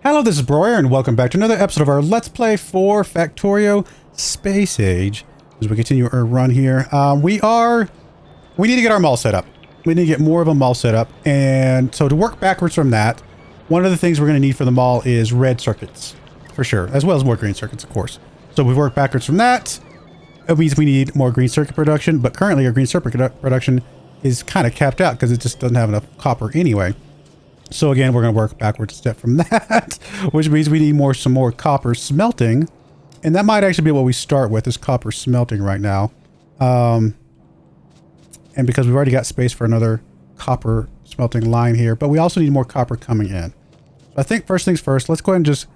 Hello, this is Broyar, and welcome back to another episode of our Let's Play for Factorio Space Age. As we continue our run here, we need to get our mall set up. We need to get more of a mall set up, and so to work backwards from that, one of the things we're going to need for the mall is red circuits, for sure, as well as more green circuits, of course. So we work backwards from that. It means we need more green circuit production, but currently our green circuit production is kind of capped out because it just doesn't have enough copper anyway. So again, we're going to work backwards a step from that, which means we need some more copper smelting. And that might actually be what we start with, is copper smelting right now. And because we've already got space for another copper smelting line here, but we also need more copper coming in. So I think first things first, let's go ahead and just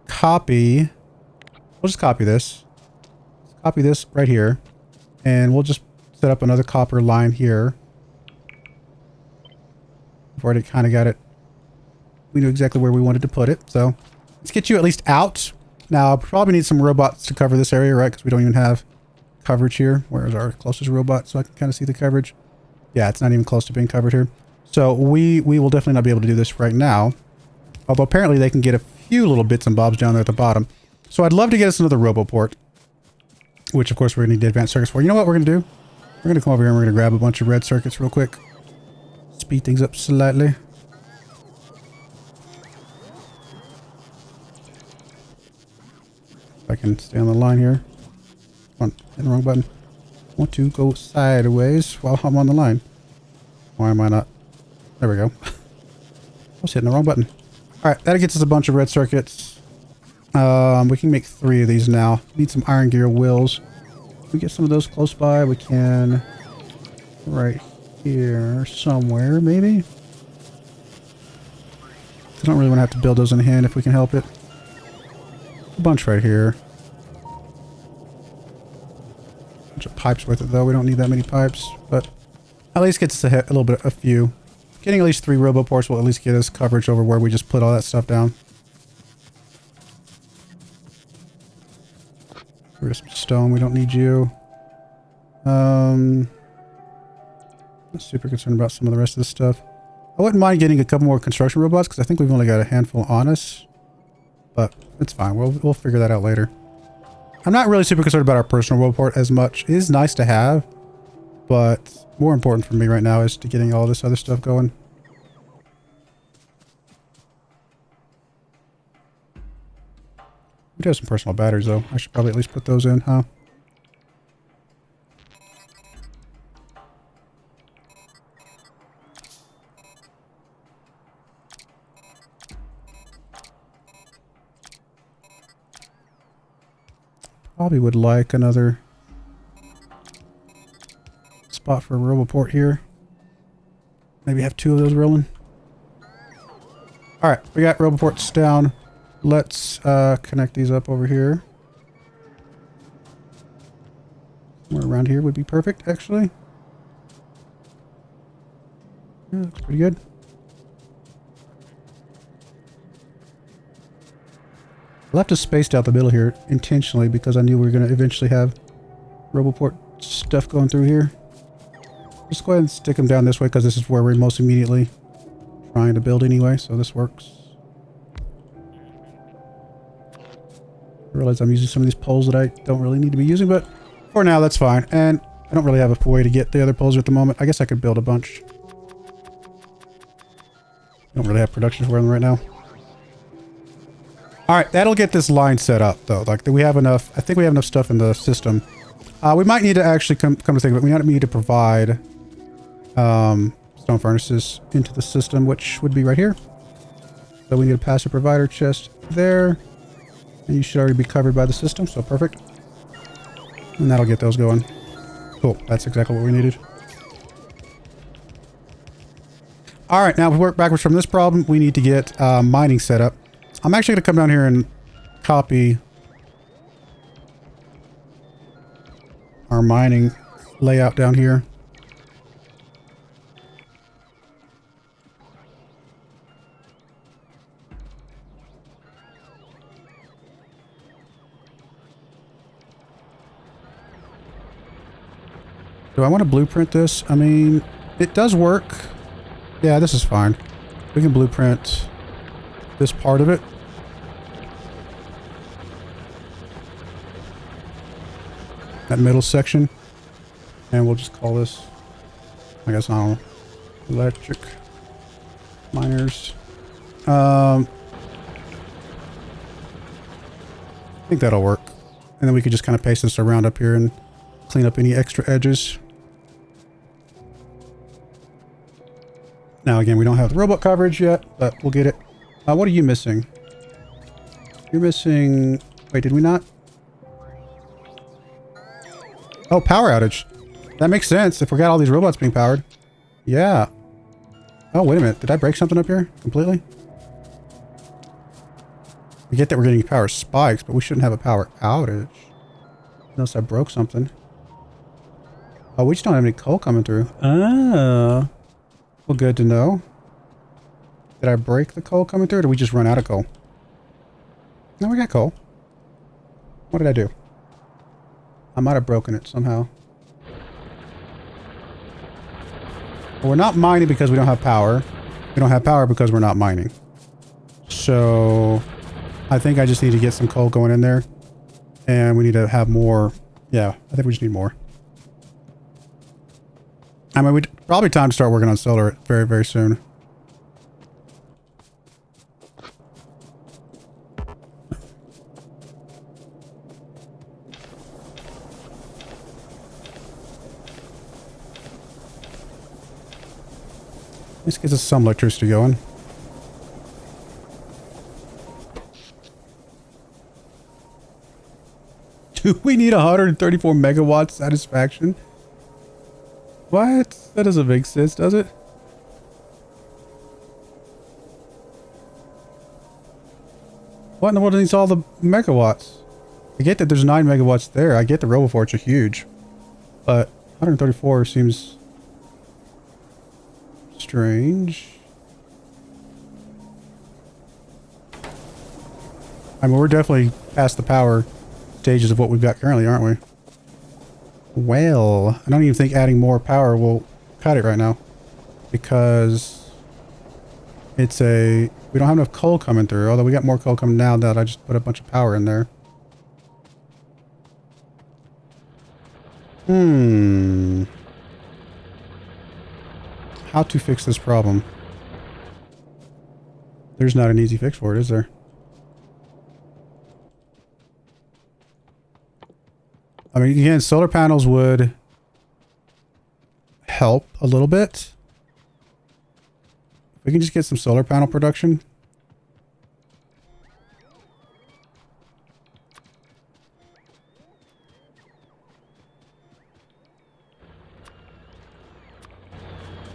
copy. We'll just copy this. Let's copy this right here. And we'll just set up another copper line here. We've already kind of got it. We knew exactly where we wanted to put it. So let's get you at least out. Now, we probably need some robots to cover this area, right? Because we don't even have coverage here. Where's our closest robot? So I can kind of see the coverage. Yeah, it's not even close to being covered here. So we will definitely not be able to do this right now. Although apparently they can get a few little bits and bobs down there at the bottom. So I'd love to get us another roboport. Which, of course, we're going to need the advanced circuits for. You know what we're going to do? We're going to come over here and we're going to grab a bunch of red circuits real quick. Speed things up slightly. I can stay on the line here. Come on, hit the wrong button. I want to go sideways while I'm on the line. Why am I not? There we go. I was hitting the wrong button. Alright, that gets us a bunch of red circuits. We can make 3 of these now. Need some iron gear wheels. If we get some of those close by, we can... right here somewhere, maybe? I don't really want to have to build those in hand if we can help it. A bunch right here. Bunch of pipes with it though. We don't need that many pipes, but at least gets us a little bit, a few. Getting at least 3 roboports will at least get us coverage over where we just put all that stuff down. Here's some stone. We don't need you. Not super concerned about some of the rest of this stuff. I wouldn't mind getting a couple more construction robots because I think we've only got a handful on us. But it's fine. We'll figure that out later. I'm not really super concerned about our personal roboport as much. It is nice to have, but more important for me right now is to getting all this other stuff going. We do have some personal batteries though. I should probably at least put those in, huh? Probably would like another spot for a roboport here. Maybe have 2 of those rolling. Alright, we got roboports down. Let's connect these up over here. Somewhere around here would be perfect, actually. Yeah, looks pretty good. I left us spaced out the middle here intentionally because I knew we were going to eventually have roboport stuff going through here. Just go ahead and stick them down this way because this is where we're most immediately trying to build anyway, so this works. I realize I'm using some of these poles that I don't really need to be using, but for now that's fine. And I don't really have a way to get the other poles at the moment. I guess I could build a bunch. Don't really have production for them right now. Alright, that'll get this line set up, though. Like, we have enough... I think we have enough stuff in the system. We might need to actually come to think of it. We might need to provide stone furnaces into the system, which would be right here. So we need a passive provider chest there. And you should already be covered by the system, so perfect. And that'll get those going. Cool, that's exactly what we needed. Alright, now if we work backwards from this problem, we need to get mining set up. I'm actually going to come down here and copy our mining layout down here. Do I want to blueprint this? I mean, it does work. Yeah, this is fine. We can blueprint this part of it. that middle section. And we'll just call this, I guess, I don't know, electric miners. I think that'll work. And then we could just kind of paste this around up here and clean up any extra edges. Now again, we don't have the robot coverage yet, but we'll get it. What are you missing? You're missing... Wait, did we not? Oh, power outage. That makes sense if we got all these robots being powered. Yeah. Oh, wait a minute. Did I break something up here completely? We get that we're getting power spikes, but we shouldn't have a power outage. Unless I broke something. Oh, we just don't have any coal coming through. Oh. Well, good to know. Did I break the coal coming through, or did we just run out of coal? No, we got coal. What did I do? I might have broken it somehow. Well, we're not mining because we don't have power. We don't have power because we're not mining. So I think I just need to get some coal going in there. And we need to have more. Yeah, I think we just need more. I mean, probably time to start working on solar very, very soon. This gets us some electricity going. Do we need 134 megawatts satisfaction? What? That doesn't make sense, does it? What in the world needs all the megawatts? I get that there's 9 megawatts there. I get the roboforts are huge. But 134 seems strange. I mean, we're definitely past the power stages of what we've got currently, aren't we? Well, I don't even think adding more power will cut it right now. Because it's we don't have enough coal coming through. Although we got more coal coming now that I just put a bunch of power in there. How to fix this problem? There's not an easy fix for it, is there? I mean, again, solar panels would help a little bit. We can just get some solar panel production.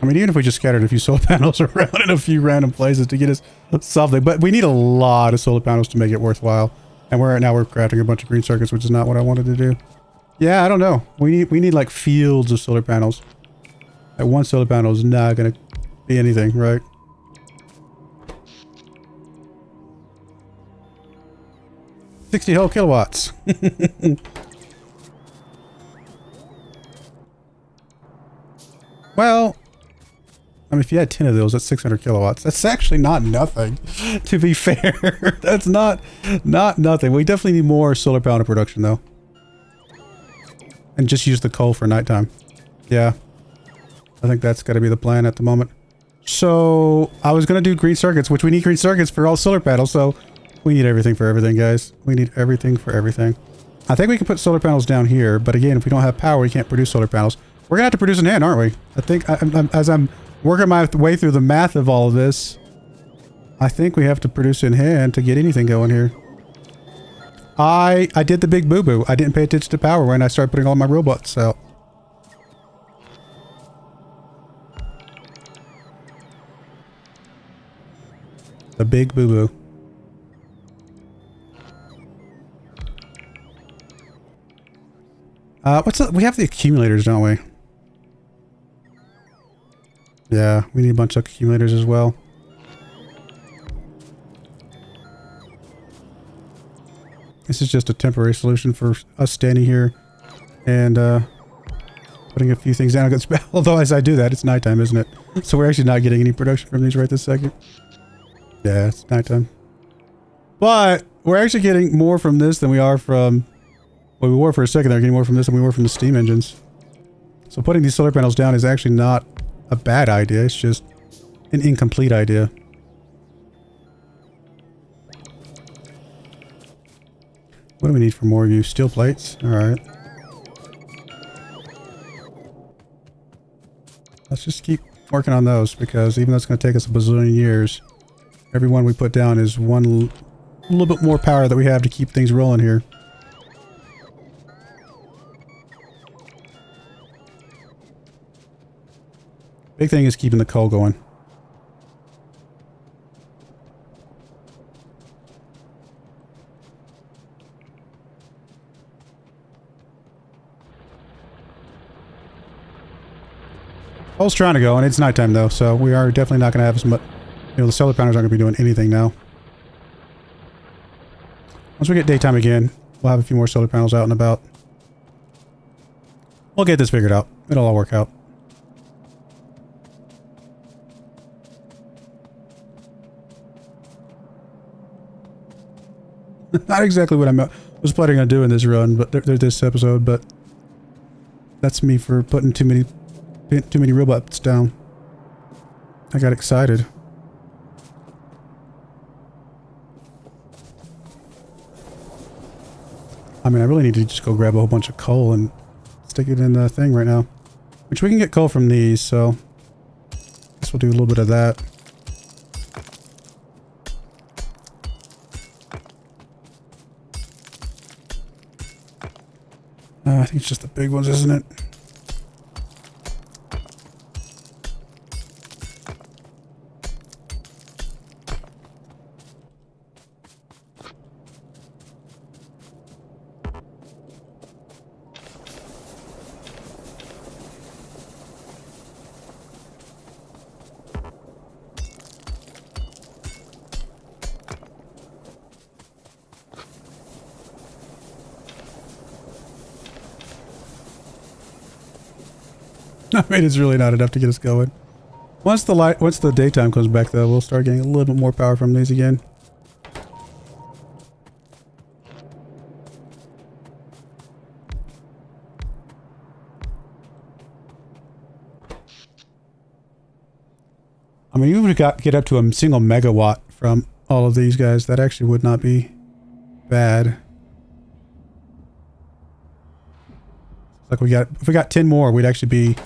I mean, even if we just scattered a few solar panels around in a few random places to get us something, but we need a lot of solar panels to make it worthwhile. And we're crafting a bunch of green circuits, which is not what I wanted to do. Yeah, I don't know. We need like fields of solar panels. Like one solar panel is not gonna be anything, right? $60 whole kilowatts. Well, I mean, if you had 10 of those, that's 600 kilowatts. That's actually not nothing, to be fair. That's not nothing. We definitely need more solar panel production, though. And just use the coal for nighttime. Yeah. I think that's got to be the plan at the moment. So, I was going to do green circuits, which we need green circuits for all solar panels, so we need everything for everything, guys. We need everything for everything. I think we can put solar panels down here, but again, if we don't have power, we can't produce solar panels. We're going to have to produce in hand, aren't we? I think, as I'm working my way through the math of all of this, I think we have to produce in hand to get anything going here. I did the big boo-boo. I didn't pay attention to power when I started putting all my robots out. The big boo-boo. We have the accumulators, don't we? Yeah, we need a bunch of accumulators as well. This is just a temporary solution for us standing here and putting a few things down. Although as I do that, it's nighttime, isn't it? So we're actually not getting any production from these right this second. Yeah, it's nighttime. But we're actually getting more from this than we are from Well, we were for a second there, getting more from this than we were from the steam engines. So putting these solar panels down is actually not a bad idea. It's just an incomplete idea. What do we need for more of you? Steel plates? Alright. Let's just keep working on those, because even though it's going to take us a bazillion years, every one we put down is one little bit more power that we have to keep things rolling here. Big thing is keeping the coal going. Coal's trying to go, and it's nighttime though, so we are definitely not going to have as much. You know, the solar panels aren't going to be doing anything now. Once we get daytime again, we'll have a few more solar panels out and about. We'll get this figured out. It'll all work out. Not exactly what I was planning on doing this run, but this episode, but that's me for putting too many robots down. I got excited. I mean, I really need to just go grab a whole bunch of coal and stick it in the thing right now. Which we can get coal from these, so I guess we'll do a little bit of that. I think it's just the big ones, isn't it? I mean, it's really not enough to get us going. Once the daytime comes back, though, we'll start getting a little bit more power from these again. I mean, even if we get up to a single megawatt from all of these guys, that actually would not be bad. Like if we got 10 more, we'd actually be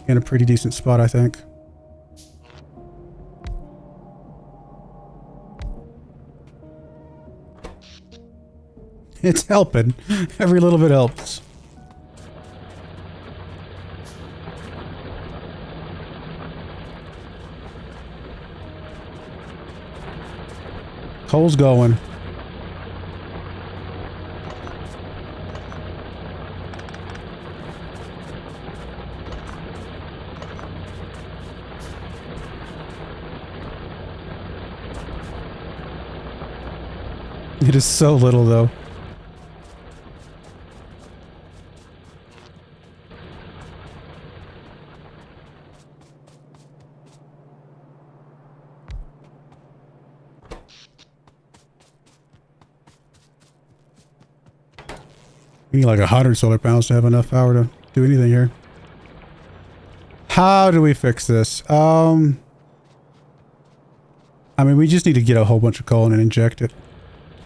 in a pretty decent spot, I think. It's helping. Every little bit helps. Coal's going. It is so little, though. We need like 100 solar panels to have enough power to do anything here. How do we fix this? I mean, we just need to get a whole bunch of coal and inject it.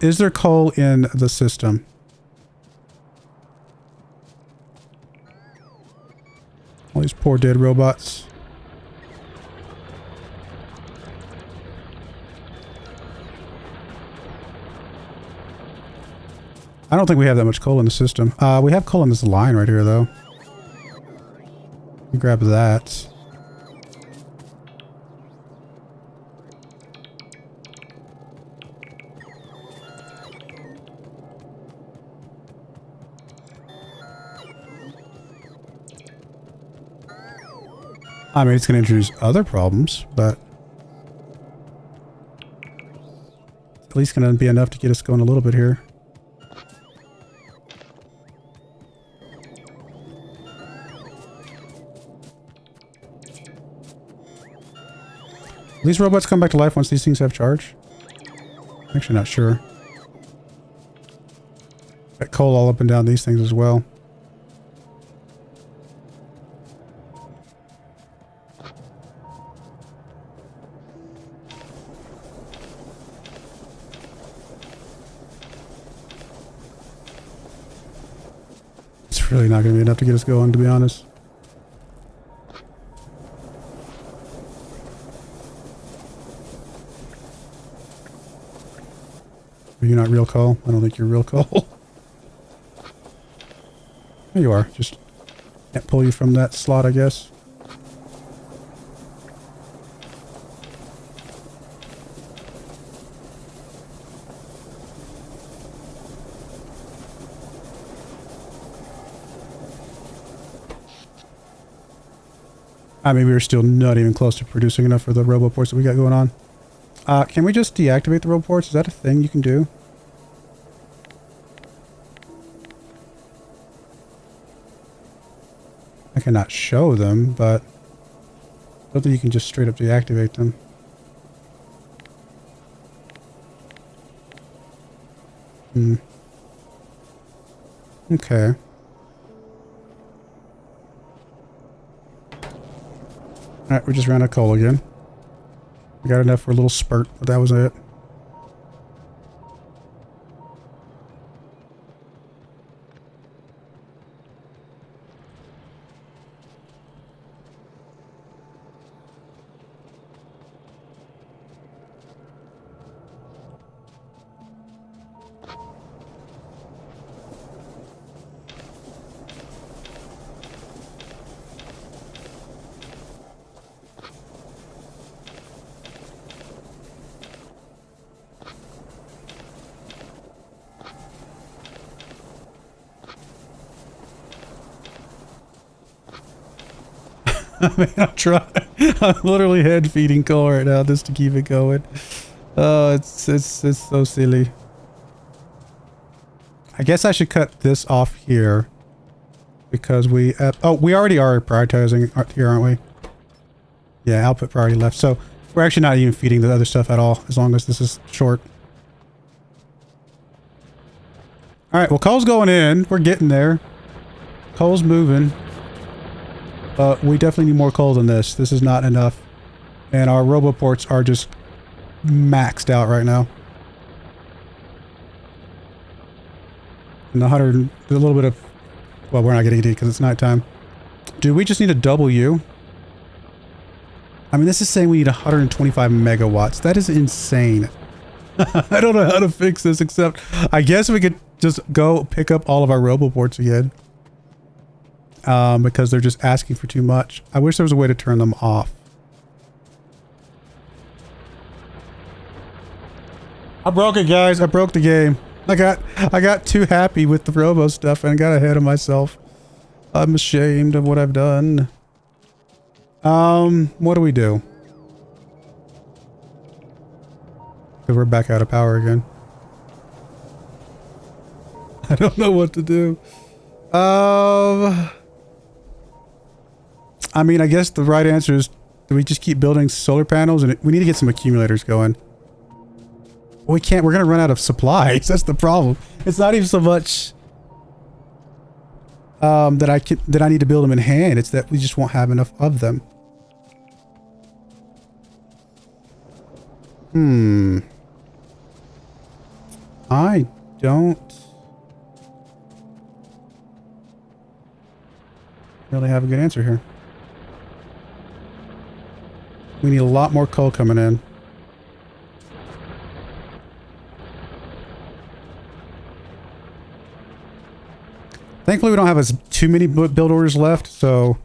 Is there coal in the system? All these poor dead robots. I don't think we have that much coal in the system. We have coal in this line right here, though. Grab that. I mean, it's going to introduce other problems, but at least going to be enough to get us going a little bit here. These robots come back to life once these things have charge? I'm actually not sure. Got coal all up and down these things as well. It's really not going to be enough to get us going, to be honest. You're not real coal? I don't think you're real coal. There you are. Just can't pull you from that slot, I guess. I mean, we were still not even close to producing enough for the roboports that we got going on. Can we just deactivate the roboports? Is that a thing you can do? I cannot show them, but I don't think you can just straight up deactivate them. Okay. Alright, we just ran out of coal again. We got enough for a little spurt, but that was it. I mean, I'm trying. I'm literally head feeding coal right now just to keep it going. Oh, it's so silly. I guess I should cut this off here because we already are prioritizing here, aren't we? Yeah, output priority left. So we're actually not even feeding the other stuff at all as long as this is short. All right, well, coal's going in. We're getting there. Coal's moving. But we definitely need more coal than this. This is not enough. And our roboports are just maxed out right now. And a little bit of... Well, we're not getting it because it's nighttime. Do we just need a W? I mean, this is saying we need 125 megawatts. That is insane. I don't know how to fix this except... I guess we could just go pick up all of our roboports again. Because they're just asking for too much. I wish there was a way to turn them off. I broke it, guys. I broke the game. I got too happy with the robo stuff and got ahead of myself. I'm ashamed of what I've done. What do we do? Because we're back out of power again. I don't know what to do. I mean, I guess the right answer is, do we just keep building solar panels? And we need to get some accumulators going. Well, we can't. We're going to run out of supplies. That's the problem. It's not even so much that I need to build them in hand. It's that we just won't have enough of them. I don't really have a good answer here. We need a lot more coal coming in. Thankfully, we don't have too many build orders left, so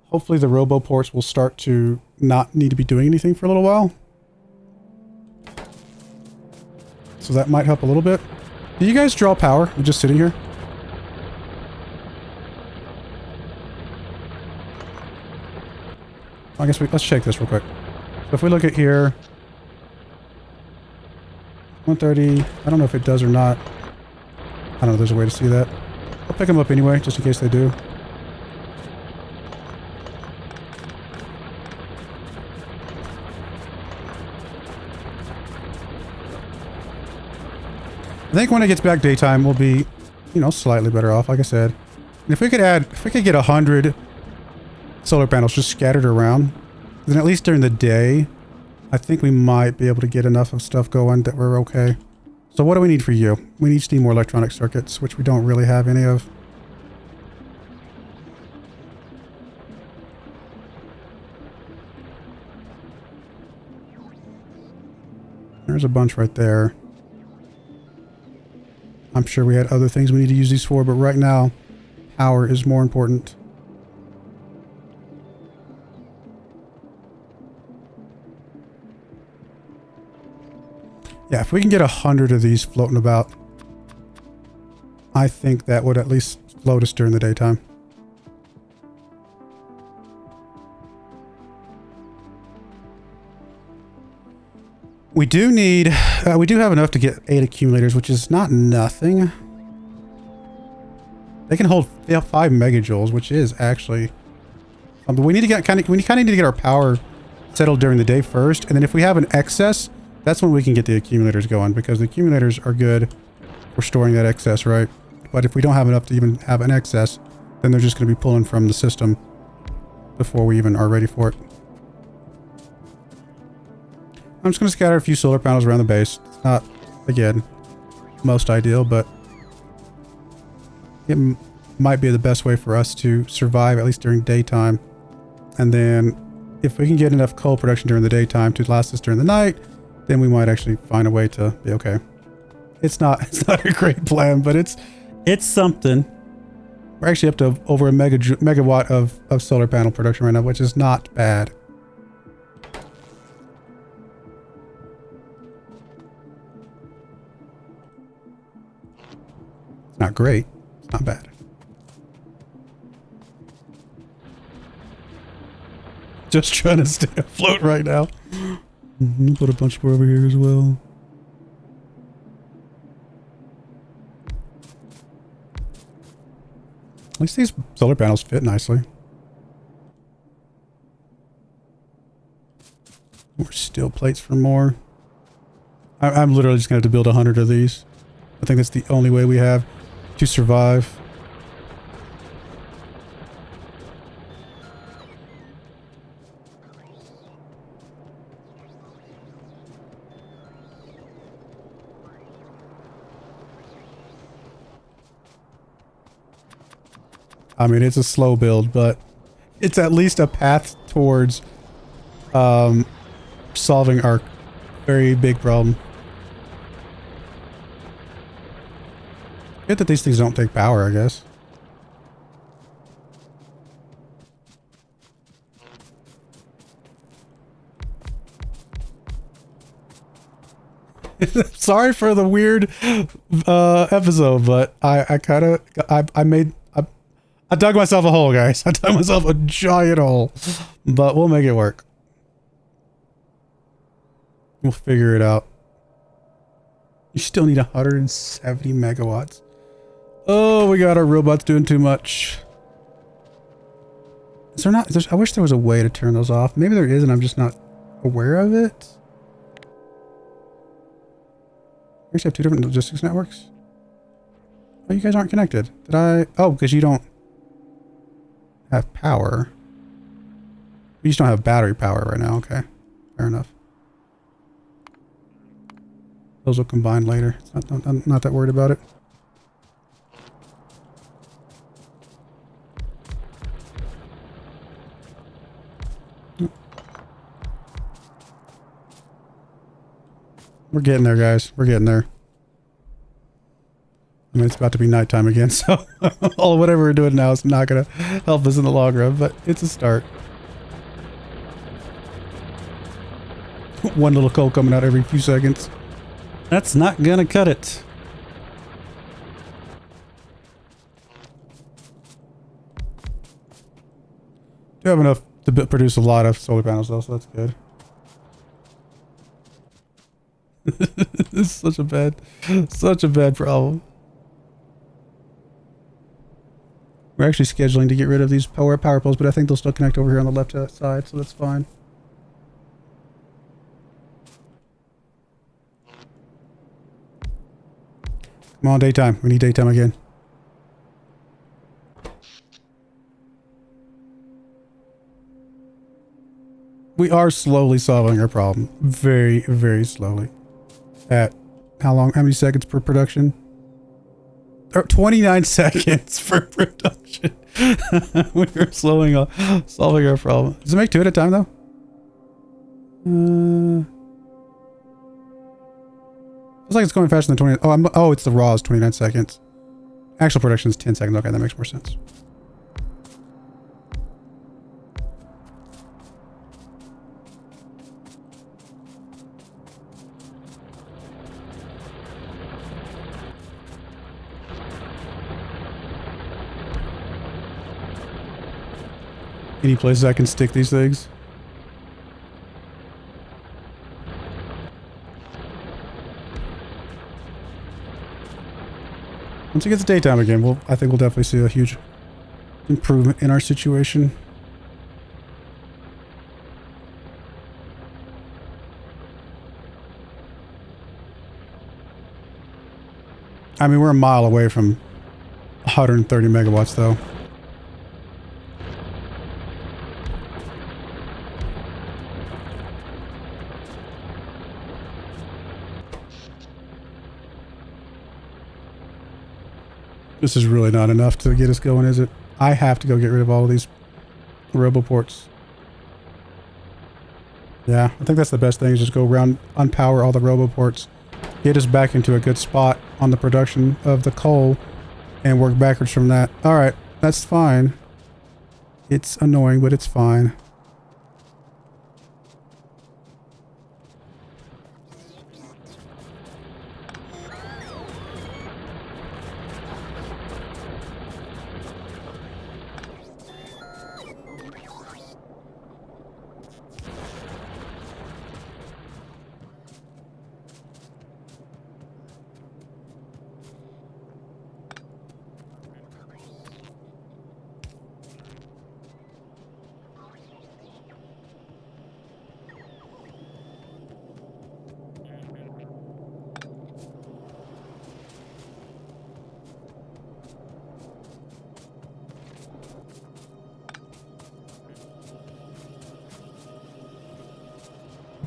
hopefully the roboports will start to not need to be doing anything for a little while. So that might help a little bit. Do you guys draw power? We're just sitting here. I guess let's check this real quick. So if we look at here, 130, I don't know if it does or not. I don't know if there's a way to see that. I'll pick them up anyway, just in case they do. I think when it gets back daytime, we'll be, you know, slightly better off, like I said. And if we could get 100 solar panels just scattered around, then at least during the day, I think we might be able to get enough of stuff going that we're okay. So what do we need for you? We just need more electronic circuits, which we don't really have any of. There's a bunch right there. I'm sure we had other things we need to use these for, but right now, power is more important. Yeah, if we can get 100 of these floating about, I think that would at least float us during the daytime. We do need, we do have enough to get 8 accumulators, which is not nothing. They can hold 5 megajoules, which is actually, but we need to get we kind of need to get our power settled during the day first, and then if we have an excess, that's when we can get the accumulators going, because the accumulators are good for storing that excess, right? But if we don't have enough to even have an excess, then they're just going to be pulling from the system before we even are ready for it. I'm just going to scatter a few solar panels around the base. It's not, again, most ideal, but it might be the best way for us to survive, at least during daytime. And then if we can get enough coal production during the daytime to last us during the night, then we might actually find a way to be okay. It's not a great plan, but it's something. We're actually up to over a megawatt of solar panel production right now, which is not bad. It's not great. It's not bad. Just trying to stay afloat right now. Put a bunch more over here as well. At least these solar panels fit nicely. More steel plates for more. I'm literally just going to have to build 100 of these. I think that's the only way we have to survive. I mean, it's a slow build, but it's at least a path towards solving our very big problem. Good that these things don't take power, I guess. Sorry for the weird episode, but I dug myself a hole, guys. I dug myself a giant hole, but we'll make it work. We'll figure it out. You still need 170 megawatts. Oh, we got our robots doing too much. Is there not? I wish there was a way to turn those off. Maybe there is, and I'm just not aware of it. We actually have 2 different logistics networks. Oh, you guys aren't connected. Did I? Oh, because you don't have power. You just don't have battery power right now. Okay, fair enough. Those will combine later. I'm not that worried about it. We're getting there, guys. We're getting there. I mean, it's about to be nighttime again, so whatever we're doing now is not going to help us in the long run, but it's a start. One little coal coming out every few seconds. That's not going to cut it. Do have enough to produce a lot of solar panels, though, so that's good. This is such a bad problem. We're actually scheduling to get rid of these power poles, but I think they'll still connect over here on the left side, so that's fine. Come on, daytime. We need daytime again. We are slowly solving our problem. Very, very slowly. At how long? How many seconds per production? 29 seconds per production. We're solving our problem. Does it make 2 at a time though? Feels like it's going faster than 20. Oh, it's the raw is 29 seconds. Actual production is 10 seconds. Okay, that makes more sense. Any places I can stick these things? Once it gets daytime again, I think we'll definitely see a huge improvement in our situation. I mean, we're a mile away from 130 megawatts though. This is really not enough to get us going, is it? I have to go get rid of all of these roboports. Yeah, I think that's the best thing, is just go around, unpower all the roboports, get us back into a good spot on the production of the coal, and work backwards from that. Alright, that's fine. It's annoying, but it's fine.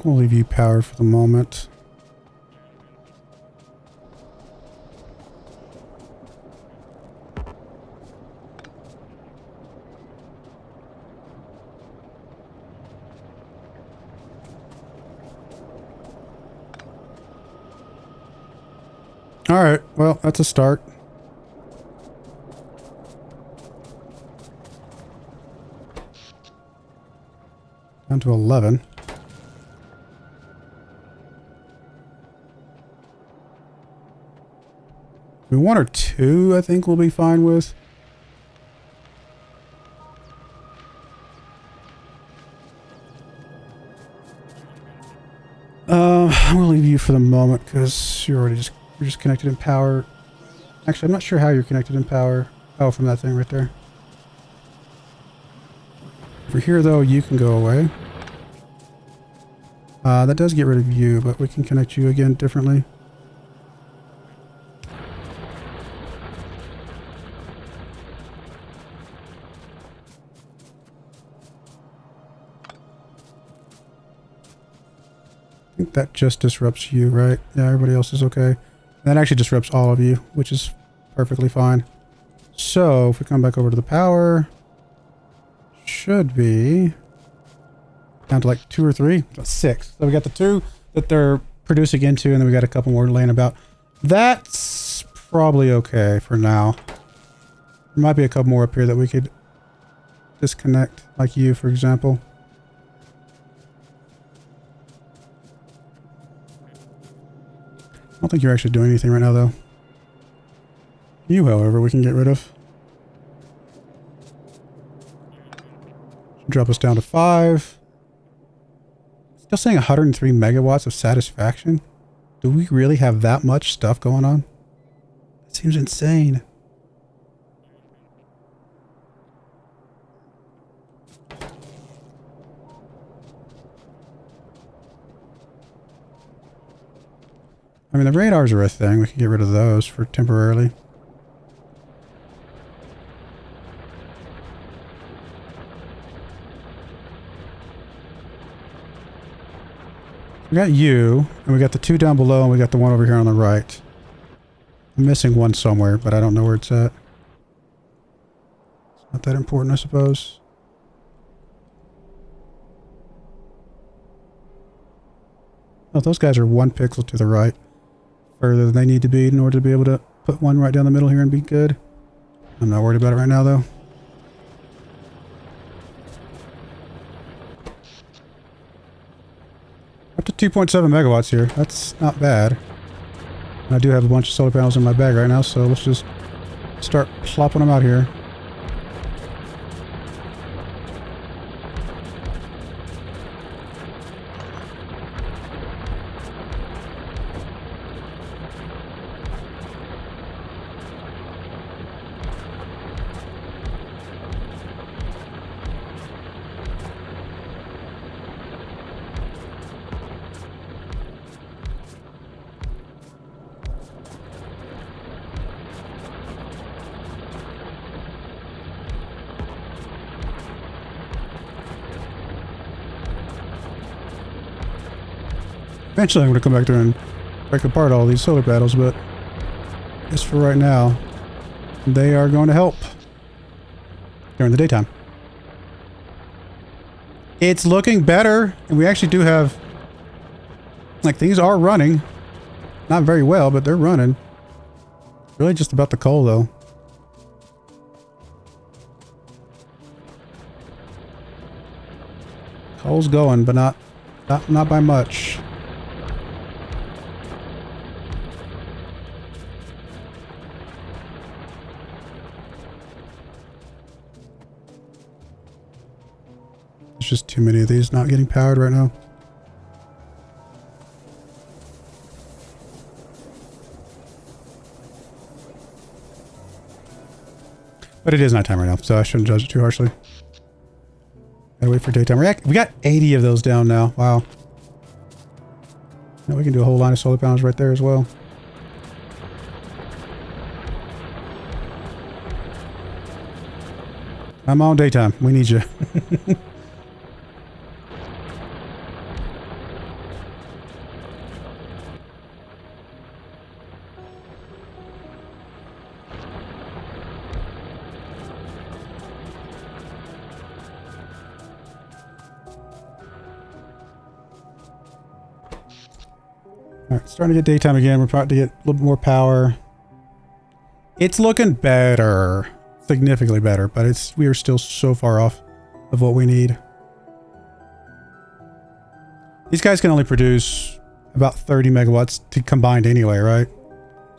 We'll leave you powered for the moment. All right, well, that's a start. Down to 11. One or two, I think we'll be fine with. I'm gonna leave you for the moment because you're just connected in power. Actually, I'm not sure how you're connected in power. Oh, from that thing right there. Over here, though, you can go away. That does get rid of you, but we can connect you again differently. I think that just disrupts you, right? Yeah, everybody else is okay. That actually disrupts all of you, which is perfectly fine. So, if we come back over to the power, should be down to like 2 or 3, 6. So we got the 2 that they're producing into, and then we got a couple more laying about. That's probably okay for now. There might be a couple more up here that we could disconnect, like you, for example. I don't think you're actually doing anything right now, though. You, however, we can get rid of. Drop us down to 5. Still saying 103 megawatts of satisfaction? Do we really have that much stuff going on? That seems insane. I mean, the radars are a thing. We can get rid of those for temporarily. We got you, and we got the two down below, and we got the one over here on the right. I'm missing one somewhere, but I don't know where it's at. It's not that important, I suppose. Oh, those guys are 1 pixel to the right. Further than they need to be in order to be able to put one right down the middle here and be good. I'm not worried about it right now, though. Up to 2.7 megawatts here. That's not bad. And I do have a bunch of solar panels in my bag right now, so let's just start plopping them out here. Eventually I'm going to come back there and break apart all these solar panels, but just for right now, they are going to help during the daytime. It's looking better, and we actually do have, like, things are running. Not very well, but they're running. Really just about the coal, though. Coal's going, but not by much. Just too many of these not getting powered right now. But it is nighttime right now, so I shouldn't judge it too harshly. Gotta wait for daytime. We got 80 of those down now. Wow. Now we can do a whole line of solar panels right there as well. I'm on daytime. We need you. Alright, starting to get daytime again. We're about to get a little bit more power. It's looking better. Significantly better, but we are still so far off of what we need. These guys can only produce about 30 megawatts to combined anyway, right?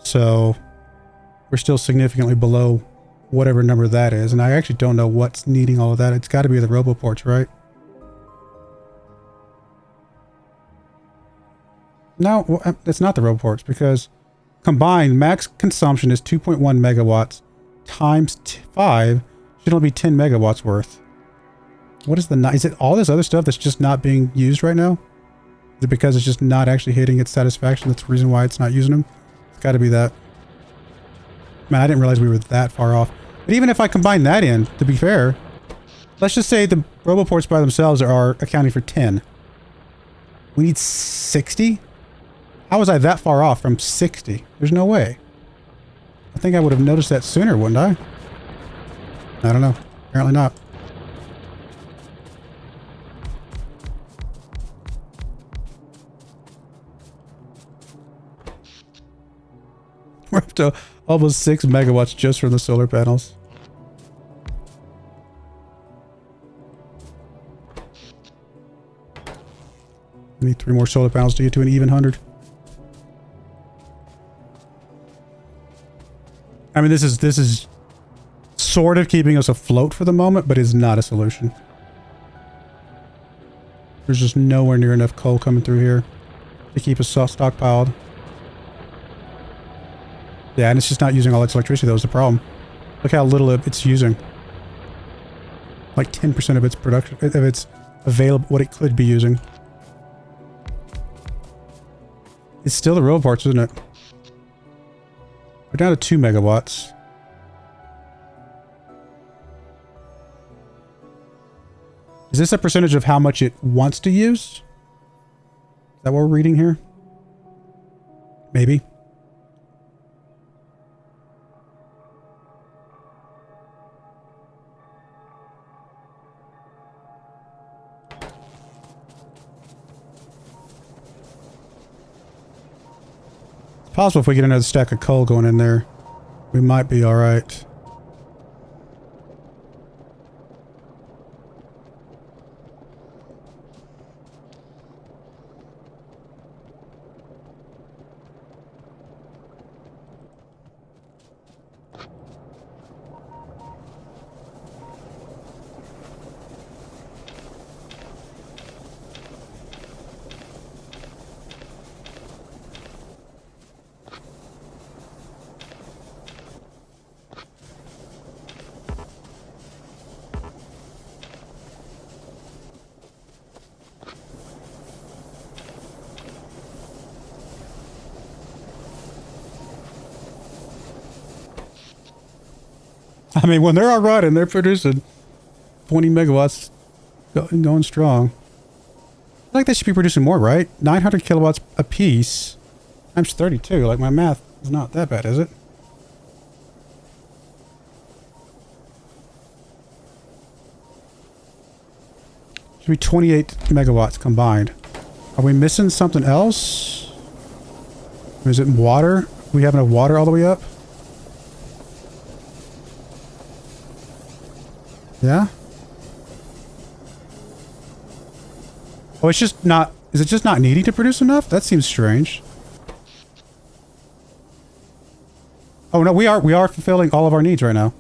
So we're still significantly below whatever number that is, and I actually don't know what's needing all of that. It's got to be the roboports, right? No, it's not the roboports, because combined max consumption is 2.1 megawatts times 5 should only be 10 megawatts worth. What is is it all this other stuff that's just not being used right now? Is it because it's just not actually hitting its satisfaction? That's the reason why it's not using them? It's got to be that. Man, I didn't realize we were that far off. But even if I combine that in, to be fair, let's just say the roboports by themselves are accounting for 10. We need 60? How was I that far off from 60? There's no way. I think I would have noticed that sooner, wouldn't I? I don't know. Apparently not. We're up to almost 6 megawatts just from the solar panels. We need 3 more solar panels to get to an even 100. I mean, this is sort of keeping us afloat for the moment, but is not a solution. There's just nowhere near enough coal coming through here to keep us stockpiled. Yeah, and it's just not using all its electricity. That was the problem. Look how little it's using. Like 10% of its production, of its available, what it could be using. It's still the road parts, isn't it? We're down to 2 megawatts. Is this a percentage of how much it wants to use? Is that what we're reading here? Maybe. It's possible if we get another stack of coal going in there, we might be all right. I mean, when they're all right and they're producing 20 megawatts going strong. I feel like they should be producing more, right? 900 kilowatts a piece times 32. Like, my math is not that bad, is it? Should be 28 megawatts combined. Are we missing something else? Or is it water? We have enough water all the way up? Yeah? Oh, it's just not... Is it just not needing to produce enough? That seems strange. Oh, no, we are fulfilling all of our needs right now.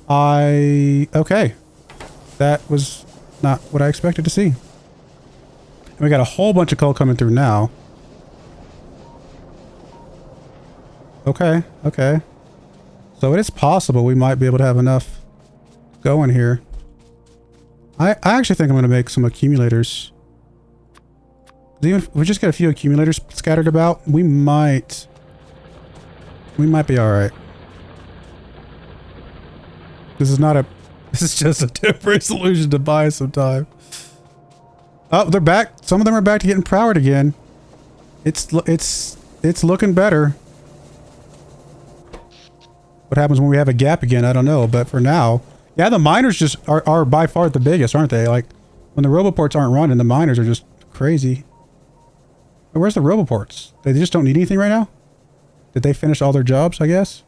Okay. That was not what I expected to see. And we got a whole bunch of coal coming through now. Okay, okay. So it is possible we might be able to have enough going here. I actually think I'm going to make some accumulators. Even if we just got a few accumulators scattered about, we might be all right. This is just a temporary solution to buy some time. Oh, they're back. Some of them are back to getting powered again. It's looking better. What happens when we have a gap again? I don't know, but for now, yeah, the miners just are by far the biggest, aren't they? Like, when the roboports aren't running, the miners are just crazy. Where's the roboports? They just don't need anything right now? Did they finish all their jobs, I guess?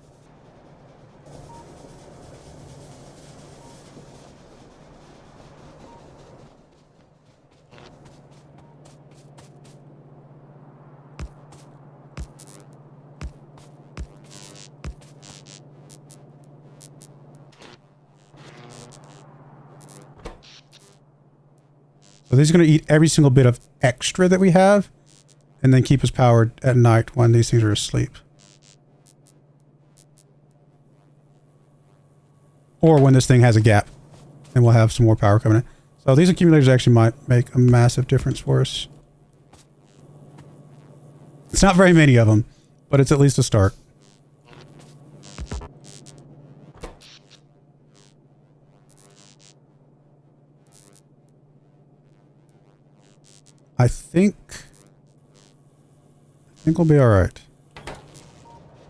So these are going to eat every single bit of extra that we have and then keep us powered at night when these things are asleep. Or when this thing has a gap and we'll have some more power coming in. So these accumulators actually might make a massive difference for us. It's not very many of them, but it's at least a start. I think we'll be all right.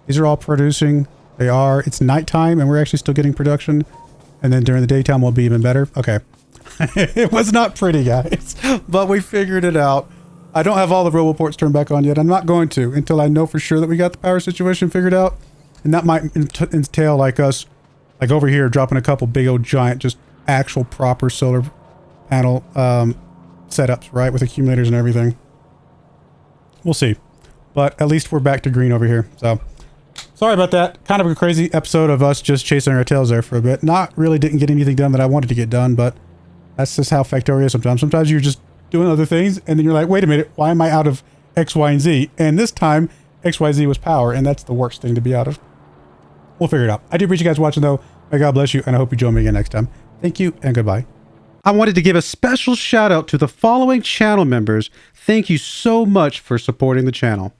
These are all producing. They are. It's nighttime and we're actually still getting production. And then during the daytime we'll be even better. Okay. It was not pretty, guys, but we figured it out. I don't have all the roboports turned back on yet. I'm not going to until I know for sure that we got the power situation figured out. And that might entail like us, like over here, dropping a couple big old giant, just actual proper solar panel, setups, right, with accumulators and everything. We'll see, but at least we're back to green over here. So sorry about that. Kind of a crazy episode of us just chasing our tails there for a bit. Didn't get anything done that I wanted to get done, but that's just how Factorio is sometimes. Sometimes you're just doing other things and then you're like, wait a minute, why am I out of X, Y, and Z? And this time X, Y, Z was power, and that's the worst thing to be out of. We'll figure it out. I do appreciate you guys watching though. May God bless you, and I hope you join me again next time. Thank you and goodbye. I wanted to give a special shout out to the following channel members. Thank you so much for supporting the channel.